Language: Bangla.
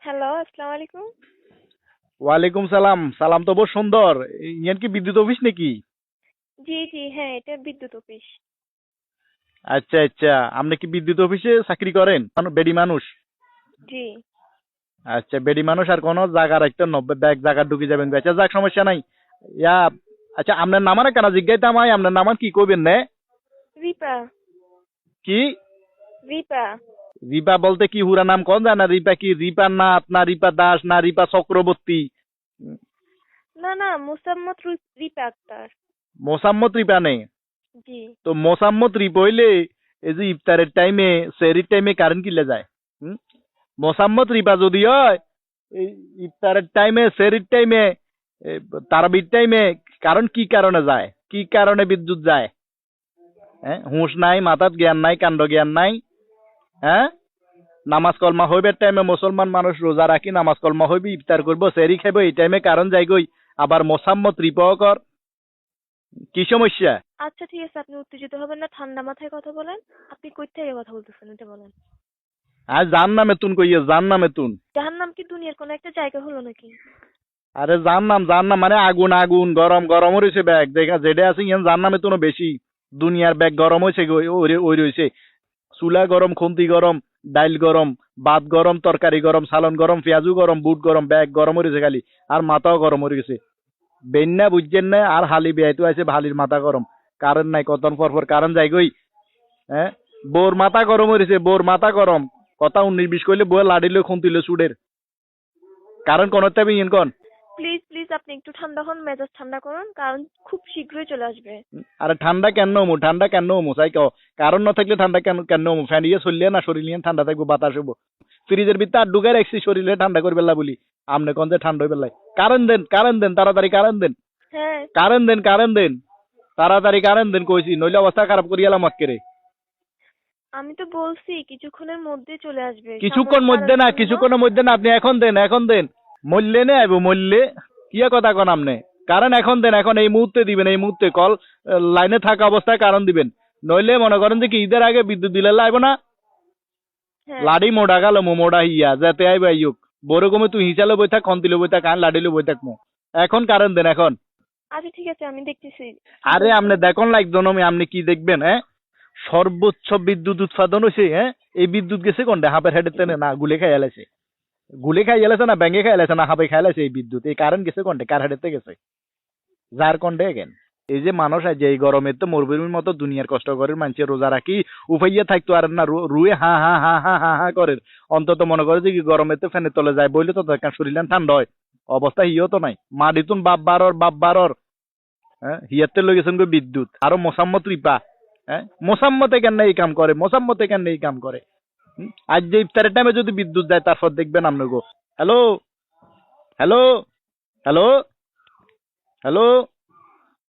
হ্যালো, আসসালামু আলাইকুম। ওয়ালাইকুম সালাম। সালাম তো বহু সুন্দর। ইয়ান কি বিদ্যুৎ অফিস নাকি? জি, জি, হ্যাঁ, এটা বিদ্যুৎ অফিস। আচ্ছা আচ্ছা, আপনি কি বিদ্যুৎ অফিসে চাকরি করেন? বেডি মানুষ? জি। আচ্ছা, বেডি মানুষ আর কোনো জায়গা রাখতে নব্বই ব্যাগ জায়গা ঢুকে যাবেন। আচ্ছা যাক, সমস্যা নাই। ইয়া, আচ্ছা আপনার নামার কেন জিজ্ঞাইতাম, আপনার নামান কি কইবেন না? রিপা, কি? রিপা। রিপা বলতে কি হুরা নাম কোন জানা? রিপা কি রিপা নাথ না রিপা দাস না রিপা চক্রবর্তী? না, না, মোসাম্মত রিপা আক্তার। মোসাম্মত রিপা নেই? জি। তো মোসাম্মত রিপা হইলে এই যে ইফতারের টাইমে সেহরির টাইমে কারেন্ট কিলে যায়। হুম? মোসাম্মত রিপা যদি হয় এই ইফতারের টাইমে সেহরির টাইমে তারাবির টাইমে কারণ কি কারণে যায়, কি কারণে বিদ্যুৎ যায়? হ্যাঁ, হুঁশ নাই, মাথাত জ্ঞান নাই, কাণ্ড জ্ঞান নাই। হ্যাঁ, নামাজ কলমা হইবার টাইমে মুসলমান মানুষ রোজা রাখি নামাজ কলমা হইবি ইফতার করবো সেহরি খাইব, এই টাইমে কারণ যাই গই, আবার মোসাম্মত রিপাও কর। কি সমস্যা? আচ্ছা, ঠিক আছে, আপনি উত্তেজিত হবেন না, ঠান্ডা মাথায় কথা বলেন। আপনি কই থেকে কথা বলতেছেন এটা বলেন। আর জান নামে তুন কইয়ে, জান নামে তুন। জাহান্নাম কি দুনিয়ার কোনো একটা জায়গা হলো নাকি? আরে জান নাম মানে আগুন, আগুন গরম গরম রয়েছে ব্যাগ দেখা যেটা আছে ইয়ান জান নামে তুনো বেশি। দুনিয়ার ব্যাগ গরম হয়েছে, ওই রয়েছে। চুলা গরম, খুন্তি গরম, ডাইল গরম, ভাত গরম, তরকারি গরম, সালন গরম, পেঁয়াজু গরম, বুট গরম, ব্যাগ গরম হয়েছে খালি। আর মাথাও গরম হয়ে গেছে। বেন্যা বুঝছেন না, আর হালি বেয়াইতো আছে, হালির মাথা গরম। কারেন্ট নাই, কতন পর কারেন্ট যাই গই। হ্যাঁ, বোর মাথা গরম হয়েছে, বোর মাথা গরম। কথা 19-20 কইলে বই লাড়িলে খুন্তিলে চুডের। কারেন্ট কোন তাবি ইন কোন? প্লিজ, প্লিজ, আপনি একটু ঠান্ডা হন, মেজাজ ঠান্ডা করুন, কারণ খুব শীঘ্রই চলে আসবে। আরে ঠান্ডা কেন হমু, ঠান্ডা কেন হমু চাই কও? কারণ না থাকলে ঠান্ডা কেন কেন হমু? ফ্যান ইয়ে চললে না শরীর নিয়ে ঠান্ডা থাকবো, বাতাস হবো। ফ্রিজের ভিতরে আর ঢুকে রাখছি শরীরে ঠান্ডা করে বেলা বলি। আমনে কোন যে ঠান্ডা হয়ে বেলায়? কারেন্ট দেন তাড়াতাড়ি কারেন্ট দেন। হ্যাঁ। কারেন্ট দেন তাড়াতাড়ি কারেন্ট দেন কইছি, নইলে অবস্থা খারাপ করিয়া এলাম আক্কেরে। আমি তো বলছি কিছুক্ষণের মধ্যে চলে আসবে, কিছুক্ষণ সাময়িক মধ্যে কারণের না, জন্য। কিছুক্ষণের মধ্যে না, আপনি এখন দেন, এখন দেন। মরলে নে আইব, মরলে কিয়া কথা কন আপনি? কারণ এখন দেন, এখন এই মুহূর্তে দিবেন, এই মুহূর্তে কল লাইনে থাকা অবস্থায় কারণ দিবেন। নইলে মনে করেন যে কি ঈদের আগে বিদ্যুৎ দিলে লাইব না। হ্যাঁ। লাডি মোড়া গেল মো মোড়া হিয়া যাতে আইব আইয়ুক। বড় কমে তুই হিসালে বই থাক, কন্তিলে বই থাক, আর লাডিলে বই থাকমু। এখন কারণ দেন এখন। আচ্ছা, ঠিক আছে, আমি দেখতেছি কি আরে বলছে। আপনি দেখুন লাগতো না, আপনি কি দেখবেন? হ্যাঁ, সর্বোচ্চ বিদ্যুৎ উৎপাদন হয়েছে। হ্যাঁ, এই বিদ্যুৎ গেছে কোনটা? হাফের হেডের তেনে না গুলে খাই এলাইছে। গুলি খাই গেলেছে না ব্যাঙ্গে খাই গেলেছে না হাবে খাই গেছে, এই বিদ্যুৎ এই কারেন্ট গেছে কোনটা? কার হেডেতে গেছে? যার কোনটা গেন? এই যে মানুষ আছে এই গরমের তো মরুভূমির মতো দুনিয়ার কষ্ট করে মানুষের রোজা রাখি উপাইয়া থাকতো আর না, রুয়ে হা হা হা হা হা হা করে। অন্তত মনে করে যে কি গরমের তো ফ্যানের তলে যায় বইলে তো দরকার, শরীর ঠান্ডা হয়। অবস্থা হিও তো নাই, মাটিতুন বাপ বারর। হ্যাঁ, হিয়াতে লই গেছেন গো বিদ্যুৎ। আরো মোসাম্মত রিপা। হ্যাঁ, মোসাম্মতে কেন এই কাম করে? মোসাম্মতে কেন এই কাম করে? আজ যে ইফতারের টাইমে যদি বিদ্যুৎ যায় তারপর দেখবেন আপনি গো। Hello, hello, hello, hello.